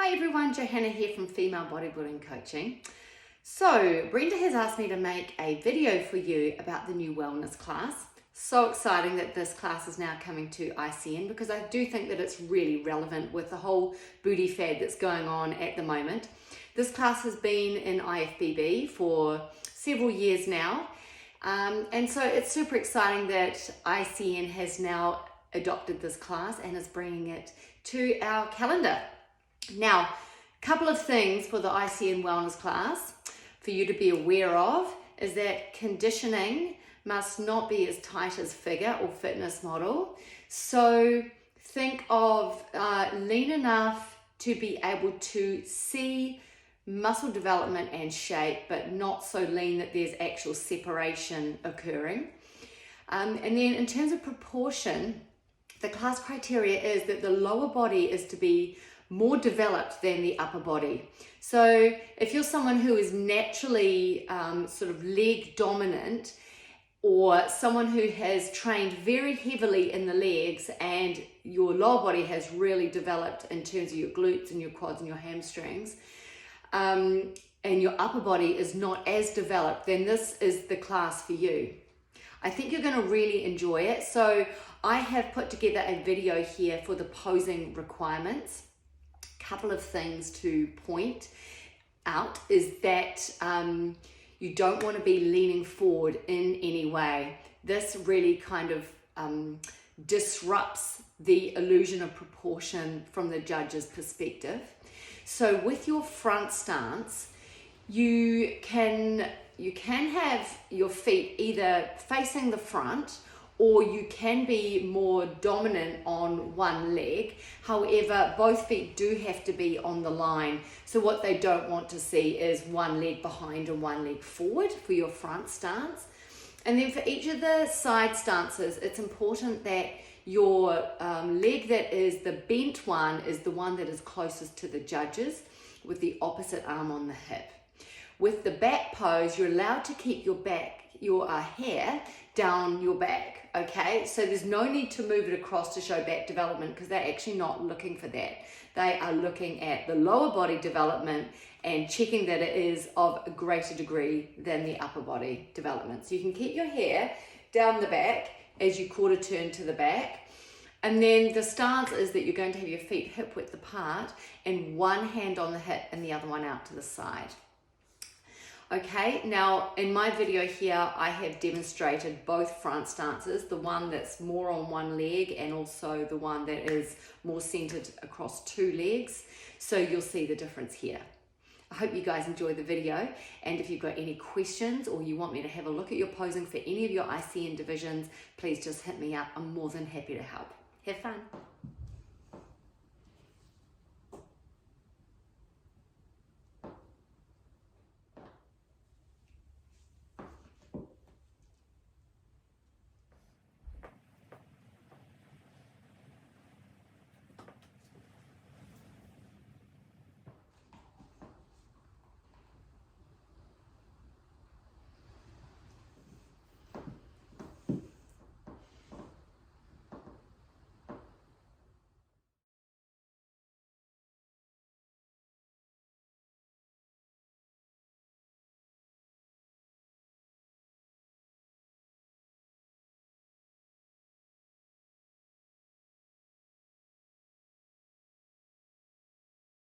Hi everyone, Johanna here from Female Bodybuilding Coaching. So Brenda has asked me to make a video for you about the new wellness class. So exciting that this class is now coming to ICN because I do think that it's really relevant with the whole booty fad that's going on at the moment. This class has been in IFBB for several years now, and so it's super exciting that ICN has now adopted this class and is bringing it to our calendar. Now, a couple of things for the ICN Wellness Class for you to be aware of is that conditioning must not be as tight as figure or fitness model. So think of lean enough to be able to see muscle development and shape, but not so lean that there's actual separation occurring. And then in terms of proportion, the class criteria is that the lower body is to be more developed than the upper body. So if you're someone who is naturally sort of leg dominant, or someone who has trained very heavily in the legs and your lower body has really developed in terms of your glutes and your quads and your hamstrings, and your upper body is not as developed, then this is the class for you. I think you're going to really enjoy it. So I have put together a video here for the posing requirements. Couple of things to point out is that you don't want to be leaning forward in any way. This really kind of disrupts the illusion of proportion from the judge's perspective. So with your front stance, you can have your feet either facing the front, or you can be more dominant on one leg. However, both feet do have to be on the line. So what they don't want to see is one leg behind and one leg forward for your front stance. And then for each of the side stances, it's important that your leg that is the bent one is the one that is closest to the judges, with the opposite arm on the hip. With the back pose, you're allowed to keep your hair down your back, okay? So there's no need to move it across to show back development because they're actually not looking for that. They are looking at the lower body development and checking that it is of a greater degree than the upper body development. So you can keep your hair down the back as you quarter turn to the back. And then the stance is that you're going to have your feet hip width apart and one hand on the hip and the other one out to the side. Okay, now in my video here, I have demonstrated both front stances, the one that's more on one leg and also the one that is more centered across two legs. So you'll see the difference here. I hope you guys enjoy the video, and if you've got any questions or you want me to have a look at your posing for any of your ICN divisions, please just hit me up. I'm more than happy to help. Have fun.